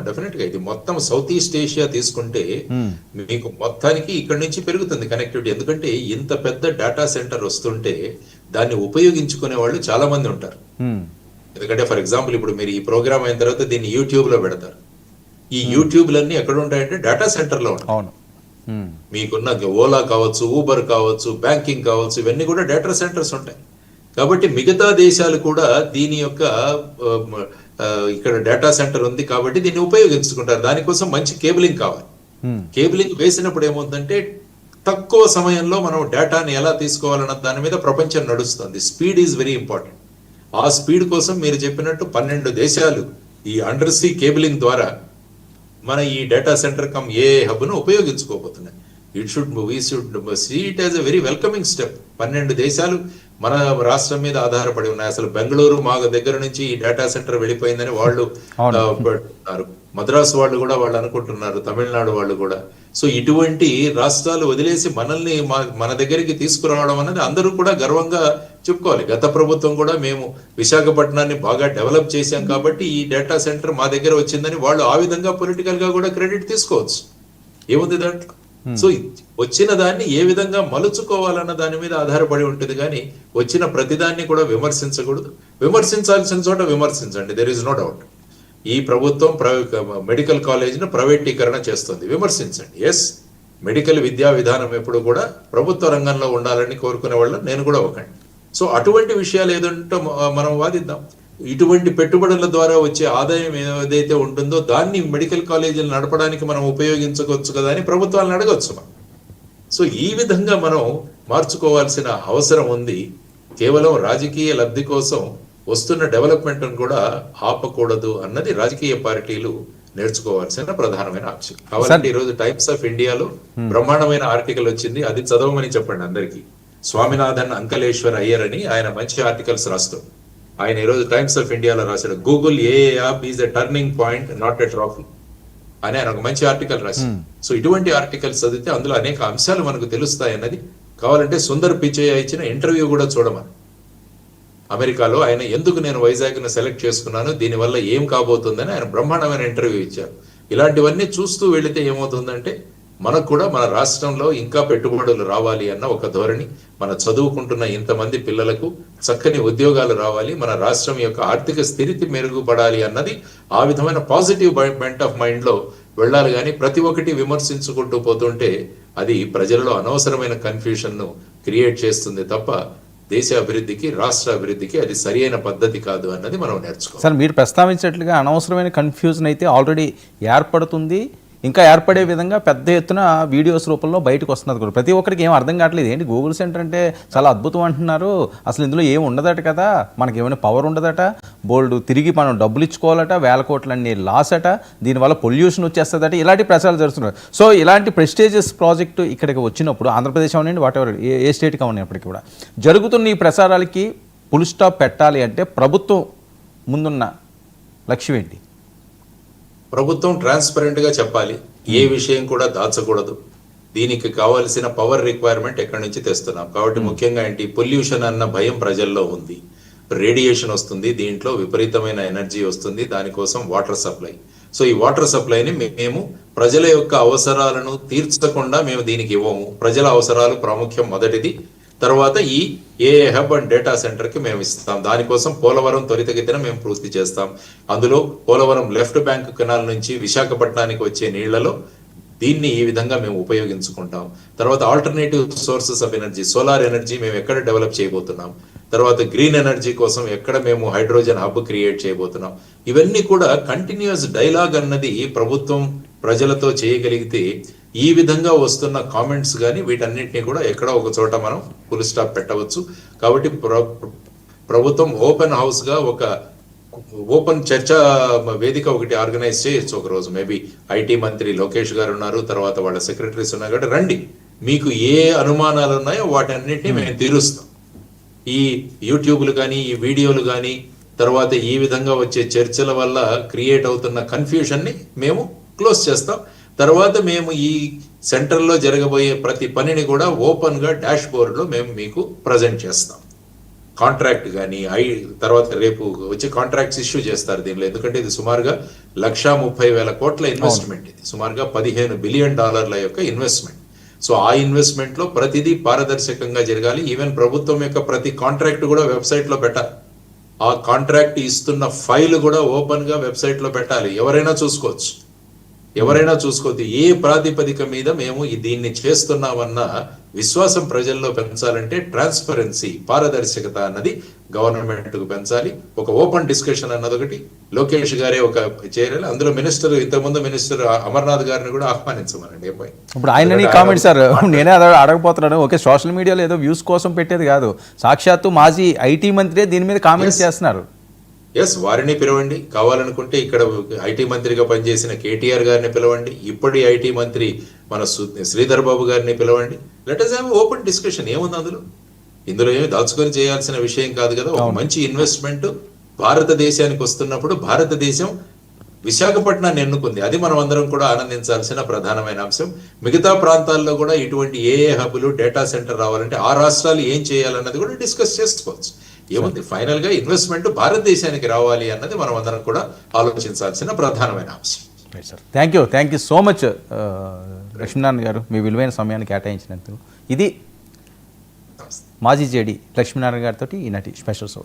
Definite గా ఇది మొత్తం సౌత్ ఈస్ట్ ఏషియా తీసుకుంటే మీకు మొత్తానికి ఇక్కడ నుంచి పెరుగుతుంది కనెక్టివిటీ. ఎందుకంటే ఇంత పెద్ద డేటా సెంటర్ వస్తుంటే దాన్ని ఉపయోగించుకునే వాళ్ళు చాలా మంది ఉంటారు. ఎందుకంటే ఫర్ ఎగ్జాంపుల్ ఇప్పుడు మీరు ఈ ప్రోగ్రామ్ అయిన తర్వాత దీన్ని యూట్యూబ్ లో పెడతారు. ఈ యూట్యూబ్లన్నీ ఎక్కడ ఉంటాయంటే డేటా సెంటర్ లో ఉంటాయి. మీకున్న ఓలా కావచ్చు, ఊబర్ కావచ్చు, బ్యాంకింగ్ కావచ్చు, ఇవన్నీ కూడా డేటా సెంటర్స్ ఉంటాయి. కాబట్టి మిగతా దేశాలు కూడా దీని యొక్క ఇక్కడ డేటా సెంటర్ ఉంది కాబట్టి దీన్ని ఉపయోగించుకుంటారు. దానికోసం మంచి కేబులింగ్ కావాలి. కేబులింగ్ వేసినప్పుడు ఏమవుతుందంటే తక్కువ సమయంలో మనం డేటాని ఎలా తీసుకోవాలన్న దాని మీద ప్రపంచం నడుస్తుంది. Speed is very important. ఆ స్పీడ్ కోసం మీరు చెప్పినట్టు 12 దేశాలు ఈ అండర్ సీ కేబులింగ్ ద్వారా మన ఈ data centre cum a hub ను ఉపయోగించుకోబోతున్నాయి. We should see it as a very welcoming step. 12 దేశాలు మన రాష్ట్రం మీద ఆధారపడి ఉన్నాయి. అసలు బెంగళూరు మా దగ్గర నుంచి ఈ డేటా సెంటర్ వెళ్ళిపోయిందని వాళ్ళు పెడుతున్నారు. మద్రాసు వాళ్ళు కూడా వాళ్ళు అనుకుంటున్నారు, తమిళనాడు వాళ్ళు కూడా. సో ఇటువంటి రాష్ట్రాలు వదిలేసి మనల్ని మన దగ్గరికి తీసుకురావడం అనేది అందరూ కూడా గర్వంగా చెప్పుకోవాలి. గత ప్రభుత్వం కూడా మేము విశాఖపట్నాన్ని బాగా డెవలప్ చేశాం కాబట్టి ఈ డేటా సెంటర్ మా దగ్గర వచ్చిందని వాళ్ళు ఆ విధంగా పొలిటికల్ గా కూడా క్రెడిట్ తీసుకోవచ్చు. ఏముంది దాంట్లో? సో వచ్చిన దాన్ని ఏ విధంగా మలుచుకోవాలన్న దాని మీద ఆధారపడి ఉంటుంది. కానీ వచ్చిన ప్రతిదాన్ని కూడా విమర్శించకూడదు. విమర్శించాల్సిన చోట విమర్శించండి, దెర్ ఇస్ నో డౌట్. ఈ ప్రభుత్వం మెడికల్ కాలేజీని ప్రైవేటీకరణ చేస్తుంది, విమర్శించండి. ఎస్, మెడికల్ విద్యా విధానం ఎప్పుడు కూడా ప్రభుత్వ రంగంలో ఉండాలని కోరుకునే వాళ్ళు నేను కూడా ఒకండి. సో అటువంటి విషయాలు ఏదంటే మనం వాదిద్దాం. ఇటువంటి పెట్టుబడుల ద్వారా వచ్చే ఆదాయం ఏదైతే ఉంటుందో దాన్ని మెడికల్ కాలేజీలు నడపడానికి మనం ఉపయోగించుకోవచ్చు కదా అని ప్రభుత్వాలను అడగచ్చు మనం. సో ఈ విధంగా మనం మార్చుకోవాల్సిన అవసరం ఉంది. కేవలం రాజకీయ లబ్ధి కోసం వస్తున్న డెవలప్మెంట్ కూడా ఆపకూడదు అన్నది రాజకీయ పార్టీలు నేర్చుకోవాల్సిన ప్రధానమైన అంశం. కాబట్టి ఈరోజు టైమ్స్ ఆఫ్ ఇండియాలో బ్రహ్మాండమైన ఆర్టికల్ వచ్చింది, అది చదవమని చెప్పండి అందరికి. స్వామినాథన్ అంకలేశ్వర్ అయ్యర్ అని ఆయన మంచి ఆర్టికల్స్ రాస్తారు. ఆయన ఈరోజు టైమ్స్ ఆఫ్ ఇండియాలో రాశాడు, Google a app is a turning point not a trophy అని ఆయన ఒక మంచి ఆర్టికల్ రాశాడు. సో ఇటువంటి ఆర్టికల్స్ చదివితే అందులో అనేక అంశాలు మనకు తెలుస్తాయి అన్నది. కావాలంటే సుందర్ పిచయ్య ఇచ్చిన ఇంటర్వ్యూ కూడా చూడమని. అమెరికాలో ఆయన ఎందుకు నేను వైజాగ్ ను సెలెక్ట్ చేసుకున్నాను, దీనివల్ల ఏం కాబోతుందని ఆయన బ్రహ్మాండమైన ఇంటర్వ్యూ ఇచ్చారు. ఇలాంటివన్నీ చూస్తూ వెళితే ఏమవుతుందంటే మనకు కూడా మన రాష్ట్రంలో ఇంకా పెట్టుబడులు రావాలి అన్న ఒక ధోరణి, మన చదువుకుంటున్న ఇంతమంది పిల్లలకు చక్కని ఉద్యోగాలు రావాలి, మన రాష్ట్రం యొక్క ఆర్థిక స్థితి మెరుగుపడాలి అన్నది ఆ విధమైన పాజిటివ్ బెంట్ ఆఫ్ మైండ్ లో వెళ్ళాలి. కానీ ప్రతి ఒక్కటి విమర్శించుకుంటూ పోతుంటే అది ప్రజలలో అనవసరమైన కన్ఫ్యూషన్ ను క్రియేట్ చేస్తుంది తప్ప దేశ అభివృద్ధికి, రాష్ట్ర అభివృద్ధికి అది సరైన పద్ధతి కాదు అన్నది మనం నేర్చుకోవాలి. సార్, మీరు ప్రస్తావించినట్లుగా అనవసరమైన కన్ఫ్యూజన్ అయితే ఆల్రెడీ ఏర్పడుతుంది, ఇంకా ఏర్పడే విధంగా పెద్ద ఎత్తున వీడియోస్ రూపంలో బయటకు వస్తున్నది కూడా. ప్రతి ఒక్కరికి ఏం అర్థం కావట్లేదు. ఏంటి గూగుల్ సెంటర్ అంటే చాలా అద్భుతం అంటున్నారు, అసలు ఇందులో ఏం ఉండదట కదా, మనకి ఏమైనా పవర్ ఉండదట, బోల్డ్ తిరిగి మనం డబ్బులు ఇచ్చుకోవాలట, వేల కోట్లన్నీ లాస్ అట, దీనివల్ల పొల్యూషన్ వచ్చేస్తుందట, ఇలాంటి ప్రచారాలు జరుగుతున్నారు. సో ఇలాంటి ప్రెస్టీజియస్ ప్రాజెక్టు ఇక్కడికి వచ్చినప్పుడు ఆంధ్రప్రదేశ్ అవనండి, వాట్ ఎవర్ ఏ స్టేట్కి అవనప్పటికీ కూడా జరుగుతున్న ఈ ప్రసారాలకి ఫుల్ స్టాప్ పెట్టాలి అంటే ప్రభుత్వం ముందున్న లక్ష్యం ఏంటి? ప్రభుత్వం ట్రాన్స్పరెంట్ గా చెప్పాలి, ఏ విషయం కూడా దాచకూడదు. దీనికి కావాల్సిన పవర్ రిక్వైర్మెంట్ ఎక్కడి నుంచి తెస్తున్నాం కాబట్టి ముఖ్యంగా ఏంటి, పొల్యూషన్ అన్న భయం ప్రజల్లో ఉంది. రేడియేషన్ వస్తుంది, దీంట్లో విపరీతమైన ఎనర్జీ వస్తుంది, దానికోసం వాటర్ సప్లై. సో ఈ వాటర్ సప్లైని మేము ప్రజల యొక్క అవసరాలను తీర్చకుండా మేము దీనికి ఇవ్వము. ప్రజల అవసరాలు ప్రాముఖ్యం మొదటిది. తర్వాత ఈ ఏ హబ్ అండ్ డేటా సెంటర్ కి మేము ఇస్తాం. దానికోసం పోలవరం త్వరితగతిన మేము పూర్తి చేస్తాం. అందులో పోలవరం లెఫ్ట్ బ్యాంక్ కెనాల్ నుంచి విశాఖపట్నానికి వచ్చే నీళ్లలో దీన్ని ఈ విధంగా మేము ఉపయోగించుకుంటాం. తర్వాత alternative sources of energy, solar energy మేము ఎక్కడ డెవలప్ చేయబోతున్నాం. తర్వాత గ్రీన్ ఎనర్జీ కోసం ఎక్కడ మేము హైడ్రోజన్ హబ్ క్రియేట్ చేయబోతున్నాం. ఇవన్నీ కూడా కంటిన్యూస్ డైలాగ్ అన్నది ప్రభుత్వం ప్రజలతో చేయగలిగితే ఈ విధంగా వస్తున్న కామెంట్స్ కానీ వీటన్నిటిని కూడా ఎక్కడో ఒక చోట మనం ఫుల్ స్టాప్ పెట్టవచ్చు. కాబట్టి ప్రభుత్వం ఓపెన్ హౌస్ గా ఒక ఓపెన్ చర్చా వేదిక ఒకటి ఆర్గనైజ్ చేయొచ్చు ఒక రోజు. మేబీ ఐటీ మంత్రి లోకేష్ గారు ఉన్నారు, తర్వాత వాళ్ళ సెక్రటరీస్ ఉన్నారు కాబట్టి రండి, మీకు ఏ అనుమానాలు ఉన్నాయో వాటన్నిటిని మేము తీరుస్తాం. ఈ యూట్యూబ్లు కానీ, ఈ వీడియోలు కానీ, తర్వాత ఈ విధంగా వచ్చే చర్చల వల్ల క్రియేట్ అవుతున్న కన్ఫ్యూషన్ ని మేము క్లోజ్ చేస్తాం. తర్వాత మేము ఈ సెంటర్లో జరగబోయే ప్రతి పనిని కూడా ఓపెన్ గా డాష్ బోర్డ్ లో మేము మీకు ప్రజెంట్ చేస్తాం. కాంట్రాక్ట్ కానీ తర్వాత రేపు వచ్చే కాంట్రాక్ట్స్ ఇష్యూ చేస్తారు దీనిలో. ఎందుకంటే ఇది సుమారుగా 1,30,000 కోట్ల ఇన్వెస్ట్మెంట్, ఇది సుమారుగా $15 బిలియన్ యొక్క ఇన్వెస్ట్మెంట్. సో ఆ ఇన్వెస్ట్మెంట్ లో ప్రతిదీ పారదర్శకంగా జరగాలి. ఈవెన్ ప్రభుత్వం యొక్క ప్రతి కాంట్రాక్ట్ కూడా వెబ్సైట్ లో పెట్టాలి. ఆ కాంట్రాక్ట్ ఇస్తున్న ఫైల్ కూడా ఓపెన్ గా వెబ్సైట్ లో పెట్టాలి, ఎవరైనా చూసుకోవచ్చు. ఏ ప్రాతిపదిక మీద మేము దీన్ని చేస్తున్నామన్న విశ్వాసం ప్రజల్లో పెంచాలంటే ట్రాన్స్పరెన్సీ, పారదర్శకత అన్నది గవర్నమెంట్ కు పెంచాలి. ఒక ఓపెన్ డిస్కషన్ అన్నది ఒకటి లోకేష్ గారే ఒక చేయాలి. అందులో ఇంతకుముందు మినిస్టర్ అమర్నాథ్ గారిని కూడా ఆహ్వానించమనండి. ఇప్పుడు ఆయన కామెంట్ సార్, నేనే అడగపోతున్నాను. ఓకే, సోషల్ మీడియాలో ఏదో వ్యూస్ కోసం పెట్టేది కాదు, సాక్షాత్తు మాజీ ఐటీ మంత్రి దీని మీద కామెంట్స్ చేస్తున్నారు. ఎస్, వారిని పిలవండి. కావాలనుకుంటే ఇక్కడ ఐటీ మంత్రిగా పనిచేసిన కేటీఆర్ గారిని పిలవండి, ఇప్పటి ఐటీ మంత్రి మన శ్రీధర్ బాబు గారిని పిలవండి. Let us have open discussion. ఏముంది ఇందులో ఏమి దాచుకొని చేయాల్సిన విషయం కాదు కదా. ఒక మంచి ఇన్వెస్ట్మెంట్ భారతదేశానికి వస్తున్నప్పుడు భారతదేశం విశాఖపట్నాన్ని ఎన్నుకుంది, అది మనం అందరం కూడా ఆనందించాల్సిన ప్రధానమైన అంశం. మిగతా ప్రాంతాల్లో కూడా ఇటువంటి ఏ హబ్బులు, డేటా సెంటర్ రావాలంటే ఆ రాష్ట్రాలు ఏం చేయాలన్నది కూడా డిస్కస్ చేసుకోవచ్చు. ఏముంది, ఫైనల్ గా ఇన్వెస్ట్మెంట్ భారతదేశానికి రావాలి అన్నది మనం అందరం కూడా ఆలోచించాల్సిన ప్రధానమైన అంశం. Thank you so much Lakshminarayana గారు, మీ విలువైన సమయాన్ని కేటాయించినందుకు. ఇది మాజీ జేడీ లక్ష్మీనారాయణ గారితో ఈనాటి స్పెషల్ షో.